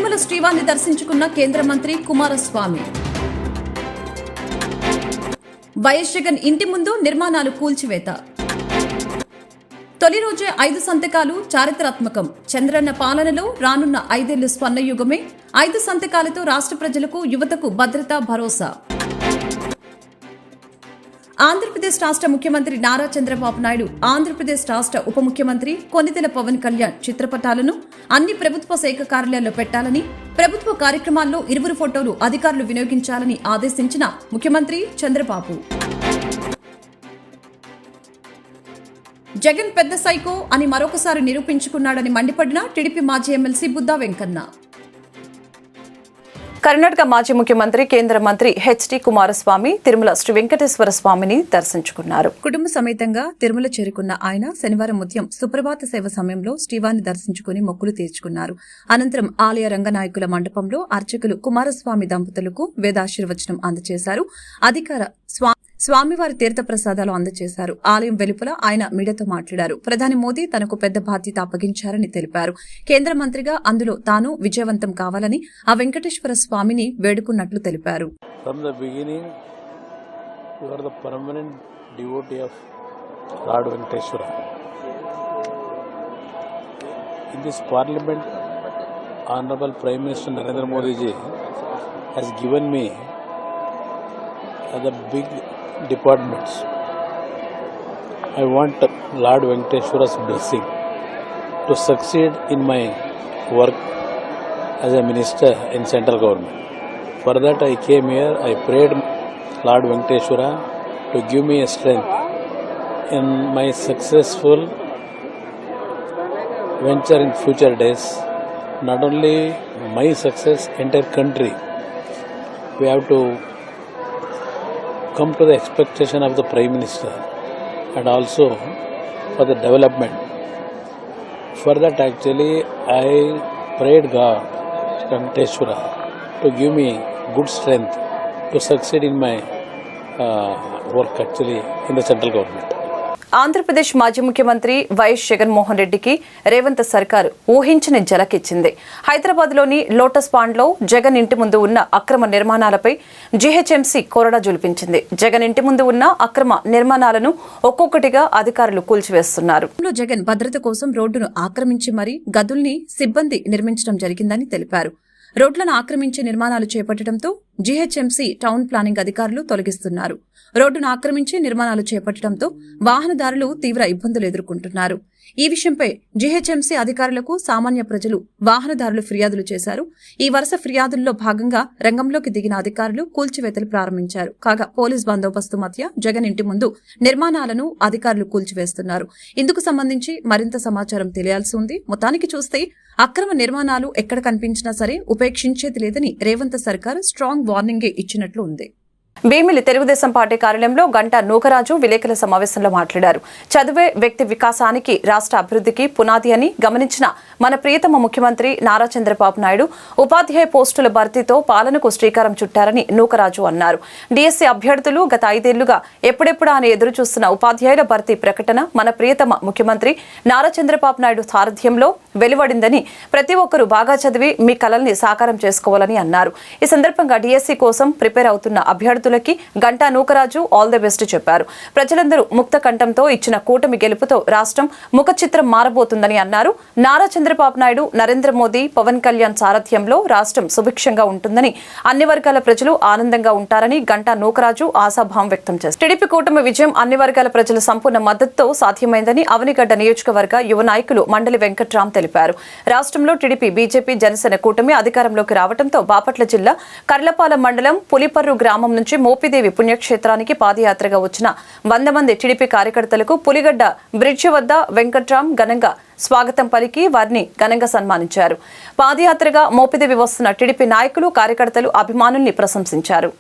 తిరుమల శ్రీవారిని దర్శించుకున్న కేంద్ర మంత్రి కుమారస్వామి. వైఎస్ జగన్ ఇంటి ముందు నిర్మాణాలు కూల్చివేత. తొలి రోజే 5 సంతకాలు చారిత్రాత్మకం. చంద్రన్న పాలనలో రానున్న 5 ఏళ్లు స్వర్ణయుగమే. 5 సంతకాలతో రాష్ట్ర ప్రజలకు, యువతకు భద్రత, భరోసా. ఆంధ్రప్రదేశ్ రాష్ట్ర ముఖ్యమంత్రి నారా చంద్రబాబు నాయుడు, ఆంధ్రప్రదేశ్ రాష్ట్ర ఉప ముఖ్యమంత్రి కొణిదెల పవన్ కళ్యాణ్ చిత్రపటాలను అన్ని ప్రభుత్వ శాఖ కార్యాలయాల్లో పెట్టాలని, ప్రభుత్వ కార్యక్రమాల్లో ఇరువురు ఫోటోలు అధికారులు వినియోగించాలని ఆదేశించిన ముఖ్యమంత్రి చంద్రబాబు. జగన్ పెద్ద సైకో అని మరొకసారి నిరూపించుకున్నాడని మండిపడిన టీడీపీ మాజీ ఎమ్మెల్సీ బుద్దా వెంకన్న. కర్ణాటక మాజీ ముఖ్యమంత్రి కేంద్ర మంత్రి హెచ్డి కుమారస్వామి తిరుమల శ్రీ వెంకటేశ్వర స్వామిని దర్శించుకున్నారు. కుటుంబ సమేతంగా తిరుమల చేరుకున్న ఆయన శనివారం ఉదయం సుప్రభాత సేవ సమయంలో శ్రీవారిని దర్శించుకుని మొక్కులు తీర్చుకున్నారు. అనంతరం ఆలయ రంగనాయకుల మండపంలో అర్చకులు కుమారస్వామి దంపతులకు వేదాశీర్వచనం అందజేశారు. స్వామివారి తీర్థ ప్రసాదాలు అందజేశారు. ఆలయం వెలుపల ఆయన మీడియాతో మాట్లాడారు. ప్రధాని మోదీ తనకు పెద్ద బాధ్యత అప్పగించారని తెలిపారు. కేంద్ర మంత్రిగా అందులో తాను విజయవంతం కావాలని ఆ వెంకటేశ్వర స్వామిని వేడుకున్నట్లు తెలిపారు. From the beginning, you are the permanent devotee of Lord Venkateshwara. In this parliament, Honorable Prime Minister Narendra Modi ji has given me the big departments. I want Lord Venkateshwara's blessing to succeed in my work as a minister in central government. For that I came here, I prayed Lord Venkateshwara to give me a strength in my successful venture in future days. Not only my success, entire country. We have to come to the expectation of the Prime Minister and also for the development. For that actually I prayed God, Venkateshwara, to give me good strength to succeed in my work actually in the central government. Andhra Pradesh మాజీ ముఖ్యమంత్రి YS Jaganmohan రెడ్డికి రేవంత్ సర్కార్ ఊహించని జలకిచ్చింది. హైదరాబాద్లోని lotus పాండ్లో Jagan ఇంటి ముందు ఉన్న అక్రమ నిర్మాణాలపై జీహెచ్ఎంసీ కొరడా జులిపించింది. జగన్ ఇంటి ముందు ఉన్న అక్రమ నిర్మాణాలను ఒక్కొక్కటిగా అధికారులు కూల్చివేస్తున్నారు. జగన్ భద్రత కోసం రోడ్డును ఆక్రమించి మరీ గదుల్ని సిబ్బంది నిర్మించడం జరిగిందని తెలిపారు. రోడ్లను ఆక్రమించి నిర్మాణాలు చేపట్టడంతో జీహెచ్ఎంసీ టౌన్ ప్లానింగ్ అధికారులు తొలగిస్తున్నారు. రోడ్డును ఆక్రమించి నిర్మాణాలు చేపట్టడంతో వాహనదారులు తీవ్ర ఇబ్బందులు ఎదుర్కొంటున్నారు. ఈ విషయంపై జీహెచ్ఎంసీ అధికారులకు సామాన్య ప్రజలు, వాహనదారులు ఫిర్యాదులు చేశారు. ఈ వరుస ఫిర్యాదుల్లో భాగంగా రంగంలోకి దిగిన అధికారులు కూల్చివేతలు ప్రారంభించారు. కాగా పోలీస్ బందోబస్తు మధ్య జగన్ ఇంటి ముందు నిర్మాణాలను అధికారులు కూల్చివేస్తున్నారు. ఇందుకు సంబంధించి మరింత సమాచారం తెలియాల్సి ఉంది. మొత్తానికి చూస్తే అక్రమ నిర్మాణాలు ఎక్కడ కనిపించినా సరే ఉపేక్షించేది లేదని రేవంత్ సర్కార్ స్ట్రాంగ్ వార్నింగే ఇచ్చినట్లు ఉంది. భీమిలి తెలుగుదేశం పార్టీ కార్యాలయంలో గంటా నూకరాజు విలేకరుల సమావేశంలో మాట్లాడారు. చదువే వ్యక్తి వికాసానికి, రాష్ట్ర అభివృద్ధికి పునాది అని గమనించిన మన ప్రియతమ ముఖ్యమంత్రి నారా చంద్రబాబు నాయుడు ఉపాధ్యాయ పోస్టుల భర్తీతో పాలనకు శ్రీకారం చుట్టారని నూకరాజు అన్నారు. డిఎస్సీ అభ్యర్థులు గత 5 ఏళ్లుగా ఎప్పుడెప్పుడా అని ఎదురుచూస్తున్న ఉపాధ్యాయుల భర్తీ ప్రకటన మన ప్రియతమ ముఖ్యమంత్రి నారా చంద్రబాబు నాయుడు సారథ్యంలో వెలువడిందని, ప్రతి ఒక్కరూ బాగా చదివి మీ కలల్ని సాకారం చేసుకోవాలని అన్నారు. ఈ సందర్భంగా డిఎస్సీ కోసం ప్రిపేర్ అవుతున్న అభ్యర్థులకి Ganta Nookaraju all the best చెప్పారు. ప్రజలందరూ ముక్త కంఠంతో ఇచ్చిన కూటమి గెలుపుతో రాష్ట్రం ముఖ చిత్రం మారబోతుందని అన్నారు. నారా చంద్రబాబు నాయుడు, నరేంద్ర మోదీ, పవన్ కళ్యాణ్ సారథ్యంలో రాష్ట్రం సుభిక్షంగా ఉంటుందని, అన్ని వర్గాల ప్రజలు ఆనందంగా ఉంటారని గంటా నూకరాజు ఆశాభావం వ్యక్తం చేశారు. టీడీపీ కూటమి విజయం అన్ని వర్గాల ప్రజల సంపూర్ణ మద్దతుతో సాధ్యమైందని అవనిగడ్డ నియోజకవర్గ యువ నాయకులు మండలి వెంకట్రామ్ తెలిపారు. రాష్ట్రంలో టీడీపీ, బీజేపీ, జనసేన కూటమి అధికారంలోకి రావడంతో బాపట్ల జిల్లా కర్లపాలెం మండలం పులిపర్రు గ్రామం నుంచి మోపిదేవి పుణ్యక్షేత్రానికి పాదయాత్రగా వచ్చిన 100 మంది టీడీపీ కార్యకర్తలకు పులిగడ్డ బ్రిడ్జి వద్ద వెంకట్రామ్ ఘనంగా స్వాగతం పలికి వారిని ఘనంగా సన్మానించారు. పాదయాత్రగా మోపిదేవి వస్తున్న టీడీపీ నాయకులు, కార్యకర్తలు, అభిమానుల్ని ప్రశంసించారు.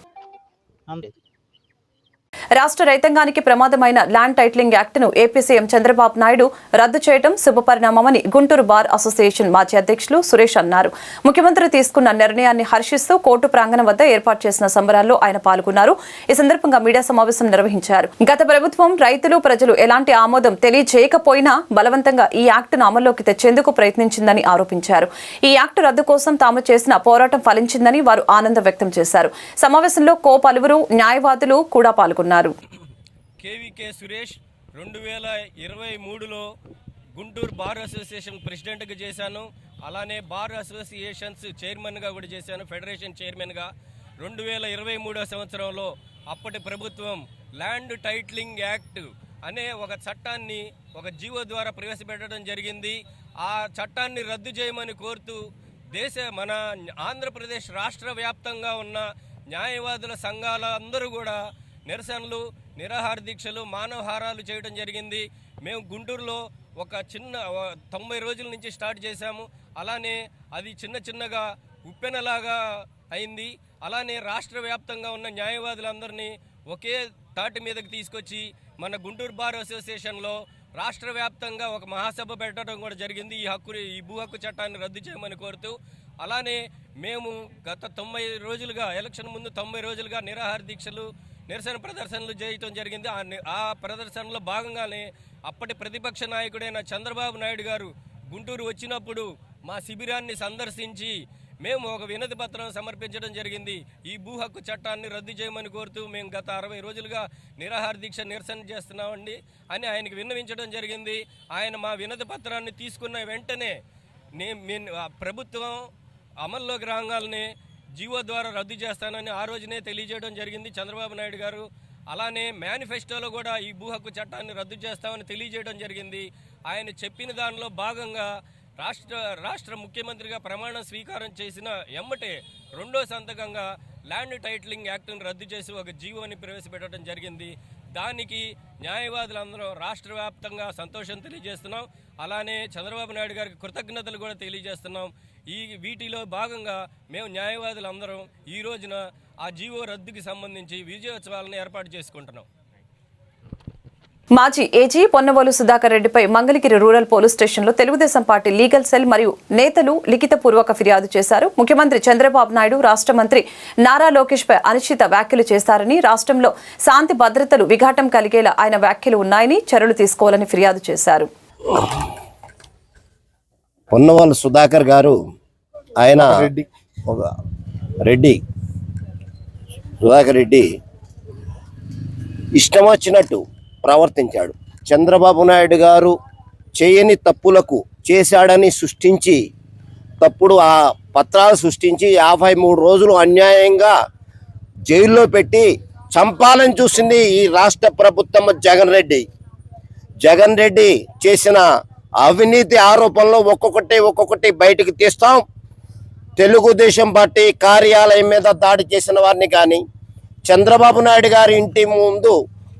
రాష్ట్ర రైతాంగానికి ప్రమాదమైన ల్యాండ్ టైటిలింగ్ యాక్ట్ను ఏపీ సీఎం చంద్రబాబు నాయుడు రద్దు చేయడం శుభపరిణామమని గుంటూరు బార్ అసోసియేషన్ మాజీ అధ్యక్షులు సురేష్ అన్నారు. ముఖ్యమంత్రి తీసుకున్న నిర్ణయాన్ని హర్షిస్తూ కోర్టు ప్రాంగణం వద్ద ఏర్పాటు చేసిన సంబరాల్లో ఆయన పాల్గొన్నారు. ఈ సందర్భంగా మీడియా సమావేశం నిర్వహించారు. గత ప్రభుత్వం రైతులు ప్రజలు ఎలాంటి ఆమోదం తెలియజేయకపోయినా బలవంతంగా ఈ యాక్టును అమల్లోకి తెచ్చేందుకు ప్రయత్నించిందని ఆరోపించారు. ఈ యాక్టు రద్దు కోసం తాము చేసిన పోరాటం ఫలించిందని వారు ఆనందం వ్యక్తం చేశారు. సమావేశంలో పలువురు న్యాయవాదులు కూడా పాల్గొన్నారు. కేవీకే సురేష్ 2023లో గుంటూరు బార్ అసోసియేషన్ ప్రెసిడెంట్గా చేశాను. అలానే బార్ అసోసియేషన్స్ చైర్మన్గా కూడా చేశాను, ఫెడరేషన్ చైర్మన్గా. 2023 సంవత్సరంలో అప్పటి ప్రభుత్వం ల్యాండ్ టైటిలింగ్ యాక్ట్ అనే ఒక చట్టాన్ని ఒక జీవో ద్వారా ప్రవేశపెట్టడం జరిగింది. ఆ చట్టాన్ని రద్దు చేయమని కోరుతూ మన ఆంధ్రప్రదేశ్ రాష్ట్ర వ్యాప్తంగా ఉన్న న్యాయవాదుల సంఘాల అందరూ కూడా నిరసనలు, నిరాహార దీక్షలు, మానవహారాలు చేయడం జరిగింది. మేము గుంటూరులో ఒక 90 రోజుల నుంచి స్టార్ట్ చేశాము. అలానే అది చిన్నగా ఉప్పెనలాగా అయింది. అలానే రాష్ట్ర వ్యాప్తంగా ఉన్న న్యాయవాదులందరినీ ఒకే తాటి మీదకి తీసుకొచ్చి మన గుంటూరు బార్ అసోసియేషన్లో రాష్ట్ర వ్యాప్తంగా ఒక మహాసభ పెట్టడం కూడా జరిగింది. ఈ భూ హక్కు చట్టాన్ని రద్దు చేయమని కోరుతూ. అలానే మేము గత 90 రోజులుగా, ఎలక్షన్ ముందు 90 రోజులుగా నిరాహార దీక్షలు, నిరసన ప్రదర్శనలు చేయటం జరిగింది. ఆ ప్రదర్శనలో భాగంగానే అప్పటి ప్రతిపక్ష నాయకుడైన చంద్రబాబు నాయుడు గారు గుంటూరు వచ్చినప్పుడు మా శిబిరాన్ని సందర్శించి మేము ఒక వినతి పత్రం సమర్పించడం జరిగింది. ఈ భూ హక్కు చట్టాన్ని రద్దు చేయమని కోరుతూ మేము గత 60 రోజులుగా నిరాహార దీక్ష నిరసన చేస్తున్నామండి అని ఆయనకు విన్నవించడం జరిగింది. ఆయన మా వినతి పత్రాన్ని తీసుకున్న వెంటనే ప్రభుత్వం అమల్లోకి రాగానే జీవో ద్వారా రద్దు చేస్తానని ఆ రోజునే తెలియజేయడం జరిగింది చంద్రబాబు నాయుడు గారు. అలానే మేనిఫెస్టోలో కూడా ఈ భూ హక్కు చట్టాన్ని రద్దు చేస్తామని తెలియజేయడం జరిగింది. ఆయన చెప్పిన దానిలో భాగంగా రాష్ట్ర ముఖ్యమంత్రిగా ప్రమాణ స్వీకారం చేసిన ఎమ్మటే రెండో సంతకంగా ల్యాండ్ టైటిలింగ్ యాక్ట్ను రద్దు చేసి ఒక జీవోని ప్రవేశపెట్టడం జరిగింది. దానికి న్యాయవాదులందరం రాష్ట్ర వ్యాప్తంగా సంతోషం తెలియజేస్తున్నాం. అలానే చంద్రబాబు నాయుడు గారికి కృతజ్ఞతలు కూడా తెలియజేస్తున్నాం. వీటిలో భాగంగా మేము న్యాయవాదులందరం ఈ రోజున ఆ జీవో రద్దుకి సంబంధించి విజయోత్సవాలను ఏర్పాటు చేసుకుంటున్నాం. మాజీ ఏజీ పొన్నవోలు సుధాకర్ రెడ్డిపై మంగళగిరి రూరల్ పోలీస్ స్టేషన్లో తెలుగుదేశం పార్టీ లీగల్ సెల్ మరియు నేతలు లిఖితపూర్వక ఫిర్యాదు చేశారు. ముఖ్యమంత్రి చంద్రబాబు నాయుడు, రాష్ట్ర మంత్రి నారా లోకేష్ పై అనుచిత వ్యాఖ్యలు చేశారని, రాష్ట్రంలో శాంతి భద్రతలు విఘాటం కలిగేలా ఆయన వ్యాఖ్యలు ఉన్నాయని, చర్యలు తీసుకోవాలని ఫిర్యాదు చేశారు. పొన్నవోలు సుధాకర్ గారు ఆయన సుధాకర్ రెడ్డి ఇష్టం వచ్చినట్టు ప్రవర్తించాడు. చంద్రబాబు నాయుడు గారు చేయని తప్పులకు చేశాడని సృష్టించి, తప్పుడు ఆ పత్రాలు సృష్టించి 53 రోజులు అన్యాయంగా జైల్లో పెట్టి చంపాలని చూసింది ఈ రాష్ట్ర ప్రభుత్వం. జగన్ రెడ్డి చేసిన అవినీతి ఆరోపణలు ఒక్కొక్కటి బయటకు తీస్తాం. తెలుగుదేశం పార్టీ కార్యాలయం మీద దాడి చేసిన వారిని కానీ, చంద్రబాబు నాయుడు గారి ఇంటి ముందు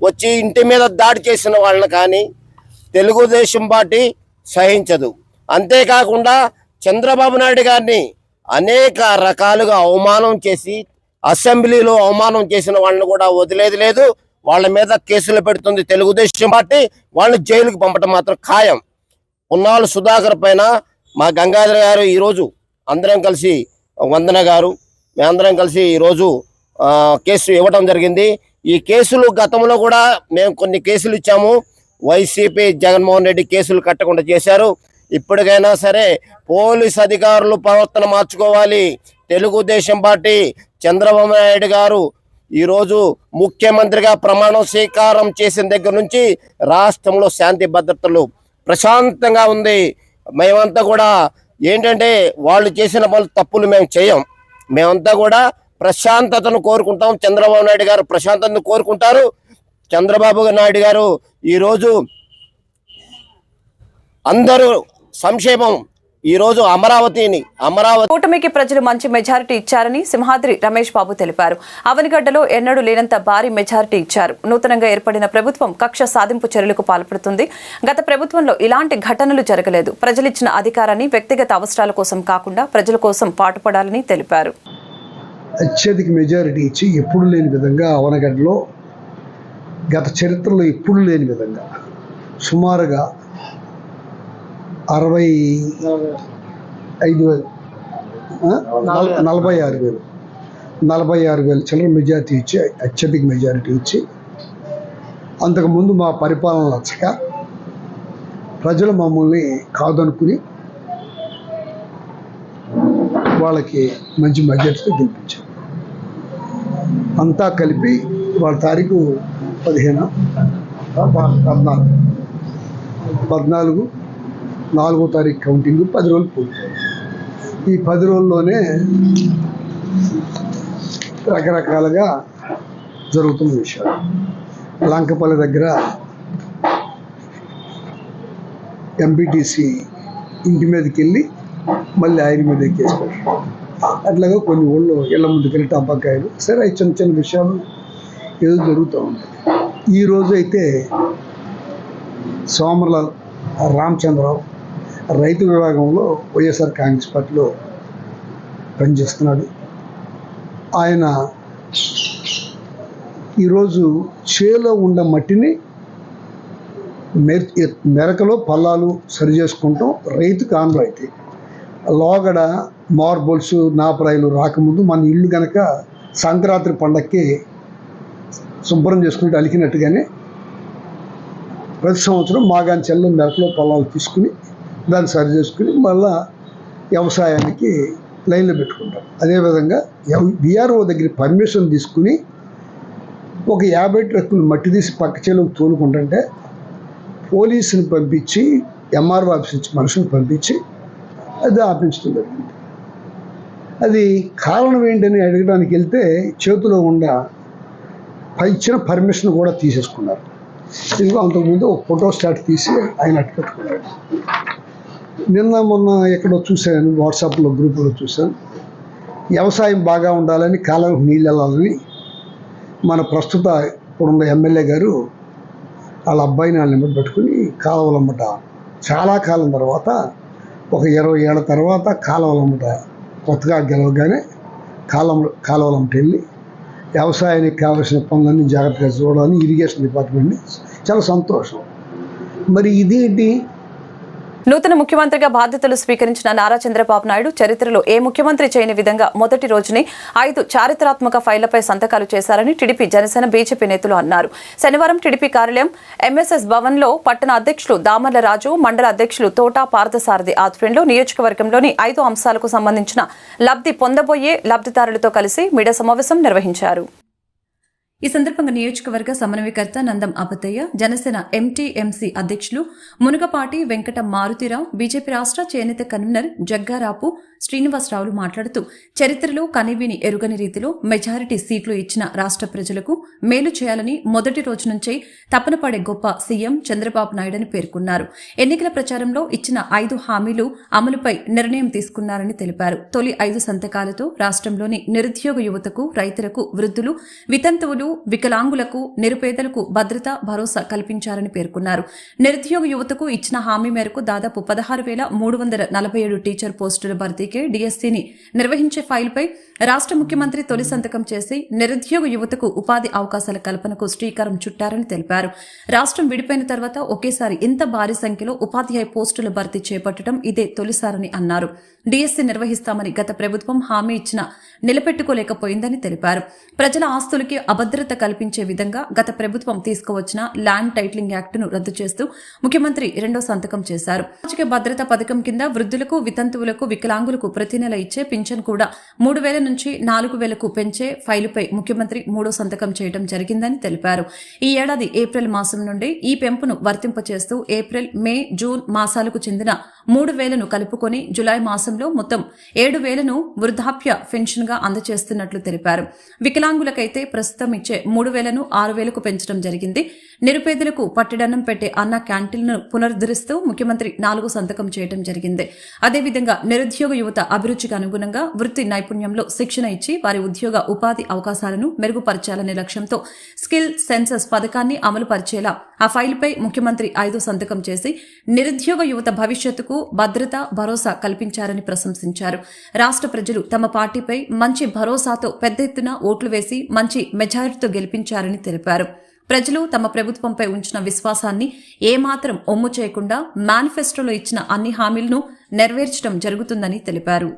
వచ్చి ఇంటి మీద దాడి చేసిన వాళ్ళని కానీ తెలుగుదేశం పార్టీ సహించదు. అంతేకాకుండా చంద్రబాబు నాయుడు గారిని అనేక రకాలుగా అవమానం చేసి, అసెంబ్లీలో అవమానం చేసిన వాళ్ళని కూడా వదిలేది లేదు. వాళ్ళ మీద కేసులు పెడుతుంది తెలుగుదేశం పార్టీ. వాళ్ళని జైలుకు పంపడం మాత్రం ఖాయం. పొన్నవోలు సుధాకర్ పైన మా గంగాధర్ గారు ఈరోజు అందరం కలిసి, వందన గారు మేమందరం కలిసి ఈరోజు కేసు ఇవ్వడం జరిగింది. ఈ కేసులు గతంలో కూడా మేము కొన్ని కేసులు ఇచ్చాము. వైసీపీ జగన్మోహన్ రెడ్డి కేసులు కట్టకుండా చేశారు. ఇప్పటికైనా సరే పోలీస్ అధికారులు ప్రవర్తన మార్చుకోవాలి. తెలుగుదేశం పార్టీ చంద్రబాబు నాయుడు గారు ఈరోజు ముఖ్యమంత్రిగా ప్రమాణ స్వీకారం చేసిన దగ్గర నుంచి రాష్ట్రంలో శాంతి భద్రతలు ప్రశాంతంగా ఉంది. మేమంతా కూడా ఏంటంటే వాళ్ళు చేసిన తప్పులు మేము చేయం. మేమంతా కూడా ప్రశాంతతను కోరుకుంటాం. చంద్రబాబు నాయుడు గారు ప్రశాంతతను కోరుకుంటారు. చంద్రబాబు నాయుడు గారు ఈరోజు అందరూ సంక్షేమం, ఈరోజు అమరావతి కూటమికి ప్రజలు మంచి మెజారిటీ ఇచ్చారని సింహాద్రి రమేష్ బాబు తెలిపారు. అవనిగడ్డలో ఎన్నడూ లేనంత భారీ మెజారిటీ ఇచ్చారు. నూతనంగా ఏర్పడిన ప్రభుత్వం కక్ష సాధింపు చర్యలకు పాల్పడుతుంది. గత ప్రభుత్వంలో ఇలాంటి ఘటనలు జరగలేదు. ప్రజలిచ్చిన అధికారాన్ని వ్యక్తిగత అవసరాల కోసం కాకుండా ప్రజల కోసం పాటుపడాలని తెలిపారు. అత్యధిక మెజారిటీ ఇచ్చి ఎప్పుడు లేని విధంగా అవనగడ్డలో గత చరిత్రలో ఎప్పుడు లేని విధంగా సుమారుగా 46,000 చిల్లర మెజారిటీ ఇచ్చి, అత్యధిక మెజారిటీ ఇచ్చి, అంతకుముందు మా పరిపాలన నచ్చక ప్రజలు మమ్మల్ని కాదనుకుని వాళ్ళకి మంచి మెజారిటీతో గెలిపించారు. అంతా కలిపి వాళ్ళ తారీఖు 14 4వ తారీఖు కౌంటింగ్ 10 రోజులు పూర్తయింది. ఈ 10 రోజుల్లోనే రకరకాలుగా జరుగుతున్న విషయాలు. లంకపల్లి దగ్గర ఎంపీటీసీ ఇంటి మీదకి వెళ్ళి మళ్ళీ ఆయన మీద కేసు పెట్టారు. అట్లాగా కొన్ని ఊళ్ళో ఇళ్ళ ముందుకెళ్ళి టంపకాయలు, సరే అవి చిన్న చిన్న విషయాలు ఏదో జరుగుతూ ఉంటాయి. ఈరోజు అయితే సోమర్లాల్ రామచంద్రరావు రైతు విభాగంలో వైఎస్ఆర్ కాంగ్రెస్ పార్టీలో పనిచేస్తున్నాడు. ఆయన ఈరోజు చేలో ఉన్న మట్టిని మెరకలో పల్లాలు సరి చేసుకుంటాం. రైతు కాన్లు అయితే లోగడ మార్బుల్స్ నాపరాయిలు రాకముందు మన ఇల్లు కనుక సంక్రాంతి పండక్కి శుభ్రం చేసుకుంటూ అలికినట్టుగానే ప్రతి సంవత్సరం మాగాని చెల్లు మెరకలో పొలాలు తీసుకుని దాన్ని సరి చేసుకుని మళ్ళా వ్యవసాయానికి లైన్లో పెట్టుకుంటాం. అదేవిధంగా విఆర్ఓ దగ్గర పర్మిషన్ తీసుకుని ఒక 50 ట్రక్కులు మట్టి తీసి పక్క చేలోకి తోలుకుంటుంటే పోలీసుని పంపించి ఎంఆర్ఓ ఆఫీస్ నుంచి మనుషులు పంపించి అది ఆపించడం జరిగింది. అది కారణం ఏంటని అడగడానికి వెళ్తే చేతిలో ఉన్న ఇచ్చిన పర్మిషన్ కూడా తీసేసుకున్నారు. ఇదిగో అంతకుముందు ఒక ఫోటో స్టాట్ తీసి ఆయన అట్టు పెట్టుకున్నాడు. నిన్న మొన్న ఎక్కడో చూశాను, వాట్సాప్లో గ్రూపులో చూశాను. వ్యవసాయం బాగా ఉండాలని, కాలం నీళ్ళు వెళ్ళాలని మన ప్రస్తుత ఇప్పుడున్న ఎమ్మెల్యే గారు వాళ్ళ అబ్బాయిని వాళ్ళ నెంబర్ పెట్టుకుని కాలువలమ్మట చాలా కాలం తర్వాత, ఒక 20 ఏళ్ళ తర్వాత కాలువలమ్మట కొత్తగా గెలవగానే కాలువలమ్మట వెళ్ళి వ్యవసాయానికి కావాల్సిన పనులన్నీ జాగ్రత్తగా చూడాలని ఇరిగేషన్ డిపార్ట్మెంట్ని చాలా సంతోషం. మరి ఇదేంటి? నూతన ముఖ్యమంత్రిగా బాధ్యతలు స్వీకరించిన నారా చంద్రబాబు నాయుడు చరిత్రలో ఏ ముఖ్యమంత్రి చేయని విధంగా మొదటి రోజునే 5 చారిత్రాత్మక ఫైళ్లపై సంతకాలు చేశారని టీడీపీ, జనసేన, బీజేపీ నేతలు అన్నారు. శనివారం టీడీపీ కార్యాలయం ఎంఎస్ఎస్ భవన్లో పట్టణ అధ్యక్షులు దామర్ల రాజు, మండల అధ్యక్షులు తోట పార్థసారథి ఆధ్వర్యంలో నియోజకవర్గంలోని 5 అంశాలకు సంబంధించిన లబ్ధి పొందబోయే లబ్ధిదారులతో కలిసి మీడియా సమావేశం నిర్వహించారు. ఈ సందర్భంగా నియోజకవర్గ సమన్వయకర్త నందం అపతయ్య, జనసేన ఎంటీఎంసీ అధ్యక్షులు మునుగపాటి వెంకట మారుతిరావు, బీజేపీ రాష్ట్ర చేనేత కన్వీనర్ జగ్గారాపు శ్రీనివాసరావులు మాట్లాడుతూ చరిత్రలో కనివిని ఎరుగని రీతిలో మెజారిటీ సీట్లు ఇచ్చిన రాష్ట్ర ప్రజలకు మేలు చేయాలని మొదటి రోజు నుంచే తపన పడే గొప్ప సీఎం చంద్రబాబు నాయుడని పేర్కొన్నారు. ఎన్నికల ప్రచారంలో ఇచ్చిన 5 హామీలు అమలుపై నిర్ణయం తీసుకున్నారని తెలిపారు. తొలి 5 సంతకాలతో రాష్ట్రంలోని నిరుద్యోగ యువతకు, రైతులకు, వృద్ధులు, వితంతువులు, వికలాంగులకు, నిరుపేదలకు భద్రత, భరోసా కల్పించారని పేర్కొన్నారు. నిరుద్యోగ యువతకు ఇచ్చిన హామీ మేరకు దాదాపు 16,347 టీచర్ పోస్టుల భర్తీకి డిఎస్సీని నిర్వహించే ఫైల్పై రాష్ట్ర ముఖ్యమంత్రి తొలి సంతకం చేసి నిరుద్యోగ యువతకు ఉపాధి అవకాశాల కల్పనకు శ్రీకారం చుట్టారని తెలిపారు. రాష్ట్రం విడిపోయిన తర్వాత ఒకేసారి ఇంత భారీ సంఖ్యలో ఉపాధ్యాయ పోస్టుల భర్తీ చేపట్టడం ఇదే తొలిసారని అన్నారు. డిఎస్సీ నిర్వహిస్తామని గత ప్రభుత్వం హామీ ఇచ్చినా నిలబెట్టుకోలేకపోయిందని తెలిపారు. ప్రజల ఆస్తులకి అభద్రత కల్పించే విధంగా గత ప్రభుత్వం తీసుకువచ్చిన ల్యాండ్ టైటిలింగ్ యాక్టును రద్దు చేస్తూ ముఖ్యమంత్రి 2వ సంతకం చేశారు. సామాజిక భద్రత పథకం కింద వృద్ధులకు, వితంతువులకు, వికలాంగులకు ప్రతి నెల ఇచ్చే పింఛన్ కూడా 3,000 నుంచి 4,000కు పెంచే ఫైలుపై ముఖ్యమంత్రి 3వ సంతకం చేయడం జరిగిందని తెలిపారు. ఈ ఏడాది ఏప్రిల్ మాసం నుండి ఈ పెంపును వర్తింపచేస్తూ ఏప్రిల్, మే, జూన్ మాసాలకు చెందిన 3,000ను కలుపుకొని జులై మాసంలో మొత్తం 7,000ను వృద్ధాప్య పెన్షన్ గా అందజేస్తున్నట్లు తెలిపారు. వికలాంగులకైతే ప్రస్తుతం ఇచ్చే 3,000ను 6,000కు పెంచడం జరిగింది. నిరుపేదలకు పట్టెడన్నం పెట్టే అన్న క్యాంటీన్లను పునరుద్ధరిస్తూ ముఖ్యమంత్రి 4వ సంతకం చేయడం జరిగింది. అదేవిధంగా నిరుద్యోగ యువత అభిరుచికి అనుగుణంగా వృత్తి నైపుణ్యంలో శిక్షణ ఇచ్చి వారి ఉద్యోగ ఉపాధి అవకాశాలను మెరుగుపరచాలనే లక్ష్యంతో స్కిల్ సెన్సస్ పథకాన్ని అమలు పరిచేలా ఆ ఫైల్పై ముఖ్యమంత్రి 5వ సంతకం చేసి నిరుద్యోగ యువత భవిష్యత్తుకు భద్రత, భరోసా కల్పించారని ప్రశంసించారు. రాష్ట్ర ప్రజలు తమ పార్టీపై మంచి భరోసాతో పెద్ద ఎత్తున ఓట్లు వేసి మంచి మెజారిటీతో గెలిపించారని తెలిపారు. ప్రజలు తమ ప్రభుత్వంపై ఉంచిన విశ్వాసాన్ని ఏమాత్రం ఒమ్ము చేయకుండా మేనిఫెస్టోలో ఇచ్చిన అన్ని హామీలను నెరవేర్చడం జరుగుతుందని తెలిపారు.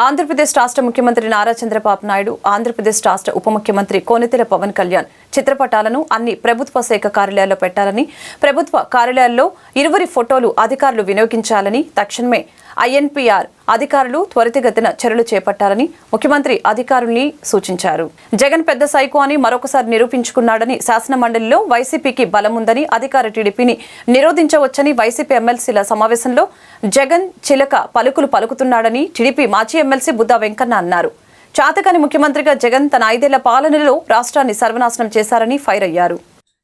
ఆంధ్రప్రదేశ్ రాష్ట్ర ముఖ్యమంత్రి నారా చంద్రబాబు నాయుడు, ఆంధ్రప్రదేశ్ రాష్ట్ర ఉప ముఖ్యమంత్రి కోనెతెల పవన్ కళ్యాణ్ చిత్రపటాలను అన్ని ప్రభుత్వ శాఖ కార్యాలయాల్లో పెట్టాలని, ప్రభుత్వ కార్యాలయాల్లో ఇరువురి ఫోటోలు అధికారులు వినియోగించాలని, తక్షణమే ఐఎన్పీఆర్ అధికారులు త్వరితగతిన చర్యలు చేపట్టాలని ముఖ్యమంత్రి అధికారుల్ని సూచించారు. జగన్ పెద్ద సైకో అని మరొకసారి నిరూపించుకున్నాడని, శాసన మండలిలో వైసీపీకి బలముందని, అధికార టీడీపీని నిరోధించవచ్చని వైసీపీ ఎమ్మెల్సీల సమావేశంలో జగన్ చిలక పలుకులు పలుకుతున్నాడని టీడీపీ మాజీ ఎమ్మెల్సీ బుద్దా వెంకన్న అన్నారు. చాతకాని ముఖ్యమంత్రిగా జగన్ తన 5 ఏళ్ల పాలనలో రాష్ట్రాన్ని సర్వనాశనం చేశారని ఫైర్ అయ్యారు.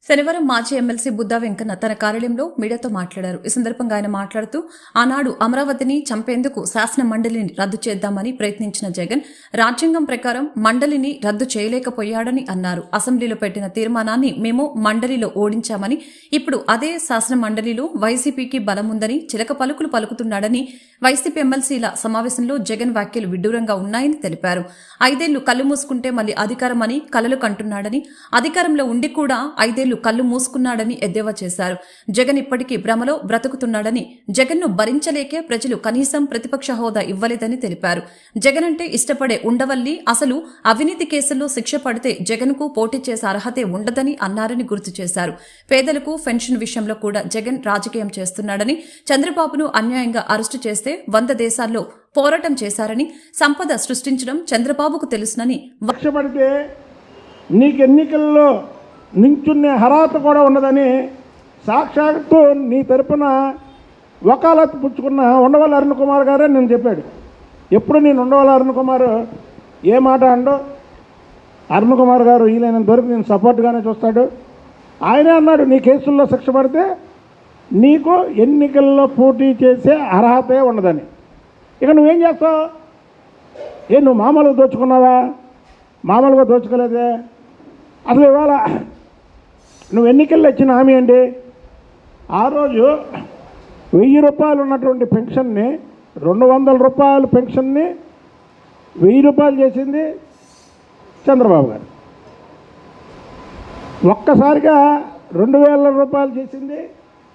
శనివారం మాజీ ఎమ్మెల్సీ బుద్దా వెంకన్న తన కార్యాలయంలో మీడియాతో మాట్లాడారు. ఈ సందర్భంగా ఆయన మాట్లాడుతూ, ఆనాడు అమరావతిని చంపేందుకు శాసన మండలిని రద్దు చేద్దామని ప్రయత్నించిన జగన్ రాజ్యాంగం ప్రకారం మండలిని రద్దు చేయలేకపోయాడని అన్నారు. అసెంబ్లీలో పెట్టిన తీర్మానాన్ని మేము మండలిలో ఓడించామని, ఇప్పుడు అదే శాసన మండలిలో వైసీపీకి బలముందని చిలక పలుకులు పలుకుతున్నాడని వైసీపీ ఎమ్మెల్సీల సమావేశంలో జగన్ వ్యాఖ్యలు విడ్డూరంగా ఉన్నాయని తెలిపారు. 5 ఏళ్లు కళ్ళు మూసుకుంటే మళ్లీ అధికారం అని కలలు కంటున్నాడని, అధికారంలో ఉండి కూడా 5 ఏళ్లు కళ్ళు మూసుకున్నాడని ఎద్దేవా చేశారు. జగన్ ఇప్పటికీ భ్రమలో బ్రతుకుతున్నాడని, జగన్ను భరించలేకే ప్రజలు కనీసం ప్రతిపక్ష హోదా ఇవ్వలేదని తెలిపారు. జగన్ అంటే ఇష్టపడే ఉండవల్లి అసలు అవినీతి కేసుల్లో శిక్ష పడితే జగన్కు పోటీ చేసే అర్హతే ఉండదని అన్నారని గుర్తు చేశారు. పేదలకు పెన్షన్ విషయంలో కూడా జగన్ రాజకీయం చేస్తున్నాడని, చంద్రబాబును అన్యాయంగా అరెస్టు చేస్తే 100 దేశాల్లో పోరాటం చేశారని, సంపద సృష్టించడం చంద్రబాబుకు తెలుసునని, పడితే నీకు ఎన్నికల్లో నించునే అర్హత కూడా ఉన్నదని సాక్షాత్తు నీ తరపున వకాలత్ పుచ్చుకున్న ఉండవల్లి అరుణ్ కుమార్ గారే నేను చెప్పాడు. ఎప్పుడు నేను ఉండవల్లి అరుణ్ కుమార్ ఏ మాట అండో అరుణ్ కుమార్ గారు వీలైనంత వరకు నేను సపోర్ట్గానే చూస్తాడు. ఆయనే అన్నాడు, నీ కేసుల్లో శిక్ష పడితే నీకు ఎన్నికల్లో పోటీ చేసే అర్హతే ఉండదని. ఇక నువ్వేం చేస్తావు? నువ్వు మామూలుగా దోచుకున్నావా? మామూలుగా దోచుకోలేదే. అసలు ఇవాళ నువ్వు ఎన్నికల్లో ఇచ్చిన హామీ అండి, ఆ రోజు 1000 రూపాయలు ఉన్నటువంటి పెన్షన్ని 200 రూపాయల పెన్షన్ని 1000 రూపాయలు చేసింది చంద్రబాబు గారు. ఒక్కసారిగా 2000 రూపాయలు చేసింది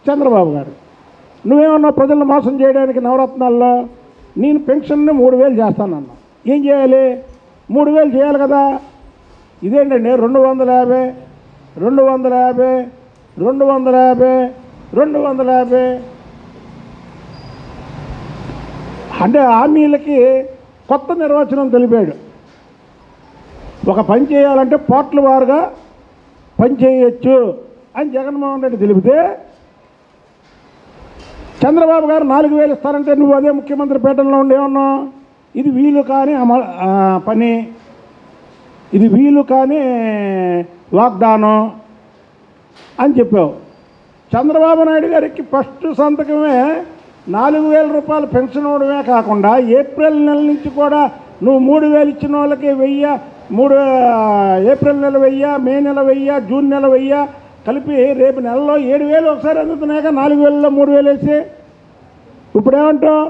చంద్రబాబు గారు. నువ్వేమన్నా ప్రజలను మోసం చేయడానికి నవరత్నాల్లో నేను పెన్షన్ని 3000 చేస్తానన్నా. ఏం చేయాలి? 3000 చేయాలి కదా. ఇదేంటండి 250 250 250 250 అంటే హామీలకి కొత్త నిర్వచనం తెలిపాడు. ఒక పని చేయాలంటే పోట్ల వారుగా పని చేయొచ్చు అని జగన్మోహన్ రెడ్డి తెలిపితే, చంద్రబాబు గారు 4000 ఇస్తారంటే నువ్వు అదే ముఖ్యమంత్రి పీఠంలో ఉండేవన్నావు. ఇది వీలు కాని పని, ఇది వీలు కాని వాగ్దానం అని చెప్పావు. చంద్రబాబు నాయుడు గారికి ఫస్ట్ సంతకమే 4000 రూపాయలు పెన్షన్ ఇవ్వడమే కాకుండా ఏప్రిల్ నెల నుంచి కూడా నువ్వు 3000 ఇచ్చిన వాళ్ళకి 1000, ఏప్రిల్ నెల 1000, మే నెల 1000, జూన్ నెల 1000 కలిపి రేపు నెలలో 7000 ఒకసారి అందుతున్నాక 4000లో 3000 వేసి ఇప్పుడేమంటావు?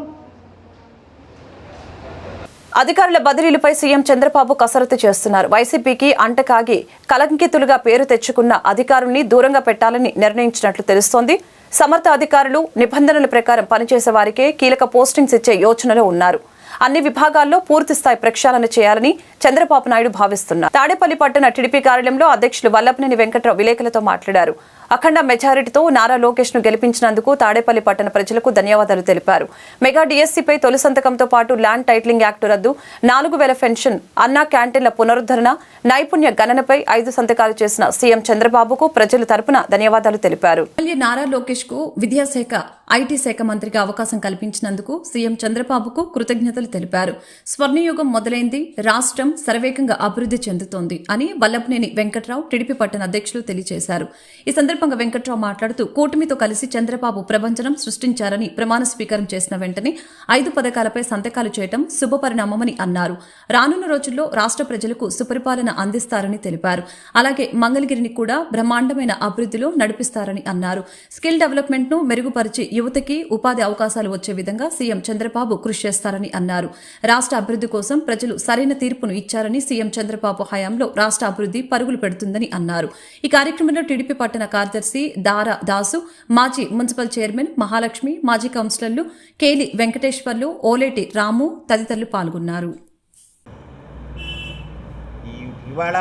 అధికారుల బదిలీలపై సీఎం చంద్రబాబు కసరత్తు చేస్తున్నారు. వైసీపీకి అంటకాగి కలంకితులుగా పేరు తెచ్చుకున్న అధికారుల్ని దూరంగా పెట్టాలని నిర్ణయించినట్లు తెలుస్తోంది. సమర్థ అధికారులు నిబంధనల ప్రకారం పనిచేసే వారికే కీలక పోస్టింగ్స్ ఇచ్చే యోచనలో ఉన్నారు. అన్ని విభాగాల్లో పూర్తిస్థాయి ప్రక్షాళన చేయాలని చంద్రబాబు నాయుడు భావిస్తున్నారు. తాడేపల్లి పట్టణ టీడీపీ కార్యాలయంలో అధ్యక్షులు వల్లభనేని వెంకట్రావు విలేకరులతో మాట్లాడారు. అఖండ మెజారిటీతో నారా లోకేష్ ను గెలిపించినందుకు తాడేపల్లి పట్టణ ప్రజలకు ధన్యవాదాలు తెలిపారు. మెగా డిఎస్సీపై తొలి సంతకంతో పాటు ల్యాండ్ టైటిలింగ్ యాక్టు రద్దు, 4000 పెన్షన్, అన్నా క్యాంటీన్ల పునరుద్ధరణ, నైపుణ్య గణనపై 5 సంతకాలు చేసిన సీఎం చంద్రబాబుకు ప్రజల తరపున ధన్యవాదాలు తెలిపారు. నారా లోకేష్ కు విద్యాశాఖ, ఐటీ శాఖ మంత్రిగా అవకాశం కల్పించినందుకు సీఎం చంద్రబాబుకు కృతజ్ఞతలు తెలిపారు. స్వర్ణయుగం మొదలైంది, రాష్ట్రం శరవేగంగా అభివృద్ధి చెందుతోంది అని వల్లభనేని వెంకట్రావు టీడీపీ పట్టణ అధ్యక్షులు తెలియజేశారు. ఈ సందర్భంగా వెంకట్రావు మాట్లాడుతూ కూటమితో కలిసి చంద్రబాబు ప్రభంజనం సృష్టించారని, ప్రమాణ స్వీకారం చేసిన వెంటనే 5 పథకాలపై సంతకాలు చేయడం శుభపరిణామమని అన్నారు. రానున్న రోజుల్లో రాష్ట్ర ప్రజలకు సుపరిపాలన అందిస్తారని తెలిపారు. అలాగే మంగళగిరిని కూడా బ్రహ్మాండమైన అభివృద్ధిలో నడిపిస్తారని అన్నారు. స్కిల్ డెవలప్మెంట్ ను మెరుగుపరిచి యువతకి ఉపాధి అవకాశాలు వచ్చే విధంగా సీఎం చంద్రబాబు కృషి చేస్తారని అన్నారు. రాష్ట్ర అభివృద్ధి కోసం ప్రజలు సరైన తీర్పును ఇచ్చారని, సీఎం చంద్రబాబు హయాంలో రాష్ట్ర అభివృద్ధి పరుగులు పెడుతుందని అన్నారు. ఈ కార్యక్రమంలో టీడీపీ పట్టణ కార్యదర్శి దారా దాసు, మాజీ మున్సిపల్ చైర్మన్ మహాలక్ష్మి, మాజీ కౌన్సిలర్లు కేలి వెంకటేశ్వర్లు, ఓలేటి రాము తదితరులు పాల్గొన్నారు. ఇవాళ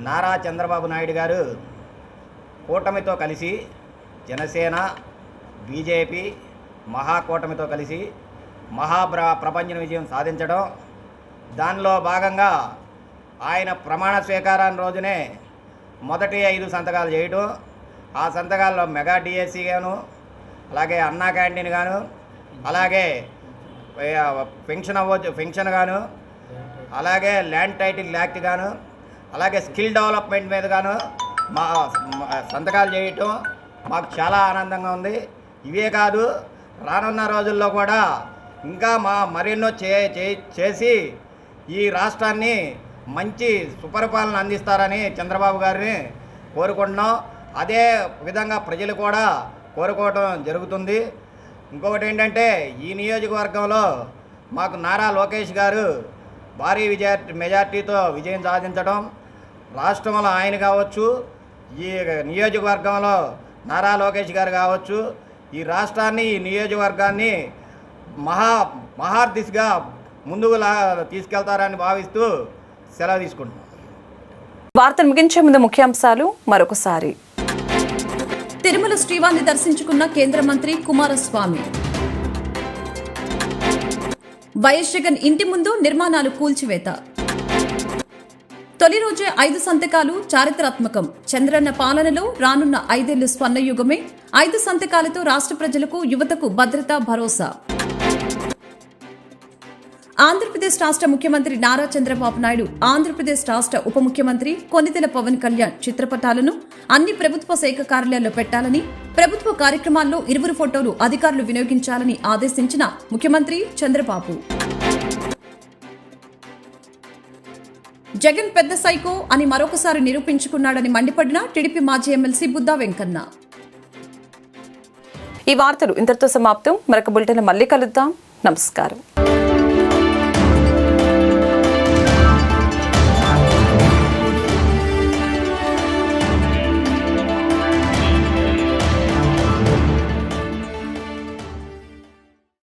నారా చంద్రబాబు నాయుడు గారు కూటమితో కలిసి జనసేన, బీజేపీ మహాకూటమితో కలిసి ప్రపంచ విజయం సాధించడం, దానిలో భాగంగా ఆయన ప్రమాణ స్వీకారాన్ని రోజునే మొదటి 5 సంతకాలు చేయడం, ఆ సంతకాల్లో మెగా డిఎస్సి గాను, అలాగే అన్నా క్యాంటీన్ గాను, అలాగే పెన్షన్ గాను, అలాగే ల్యాండ్ టైటిల్ యాక్ట్ గాను, అలాగే స్కిల్ డెవలప్మెంట్ మీద గాను సంతకాలు చేయటం మాకు చాలా ఆనందంగా ఉంది. ఇవే కాదు, రానున్న రోజుల్లో కూడా ఇంకా మరెన్నో చేసి ఈ రాష్ట్రాన్ని మంచి సుపరిపాలన అందిస్తారని చంద్రబాబు గారిని కోరుకుంటున్నాం. అదే విధంగా ప్రజలు కూడా కోరుకోవడం జరుగుతుంది. ఇంకొకటి ఏంటంటే, ఈ నియోజకవర్గంలో మాకు నారా లోకేష్ గారు భారీ మెజార్టీతో విజయం సాధించడం, రాష్ట్రంలో ఆయన కావచ్చు, ఈ నియోజకవర్గంలో నారా లోకేష్ గారు కావచ్చు, ఈ రాష్ట్రాన్ని, ఈ నియోజకవర్గాన్ని మహార్దిశగా ముందుకు తీసుకెళ్తారని భావిస్తూ సెలవు తీసుకుంటున్నాం. వార్తను ముగించే ముందు ముఖ్యాంశాలు మరొకసారి. తిరుమల శ్రీవారిని దర్శించుకున్న కేంద్ర మంత్రి కుమారస్వామి. వైఎస్ జగన్ ఇంటి ముందు నిర్మాణాలు కూల్చివేత. తొలి రోజే 5 సంతకాలు చారిత్రాత్మకం. చంద్రన్న పాలనలో రానున్న 5 ఏళ్లు స్వర్ణయుగమే. 5 సంతకాలతో రాష్ట్ర ప్రజలకు, యువతకు భద్రత, భరోసా. ఆంధ్రప్రదేశ్ రాష్ట్ర ముఖ్యమంత్రి నారా చంద్రబాబు నాయుడు, ఆంధ్రప్రదేశ్ రాష్ట్ర ఉప ముఖ్యమంత్రి కొణిదెల పవన్ కళ్యాణ్ చిత్రపటాలను అన్ని ప్రభుత్వ శాఖ కార్యాలయాల్లో పెట్టాలని, ప్రభుత్వ కార్యక్రమాల్లో ఇరువురు ఫోటోలు అధికారులు వినియోగించాలని ఆదేశించిన ముఖ్యమంత్రి చంద్రబాబు. జగన్ పెద్ద సైకో అని మరొకసారి నిరూపించుకున్నాడని మండిపడిన టీడీపీ మాజీ ఎమ్మెల్సీ బుద్దా వెంకన్న. ఈ వార్తలు ఇంతటితో సమాప్తం. మరొక బులెటిన్ మళ్ళీ కలుద్దాం. నమస్కారం.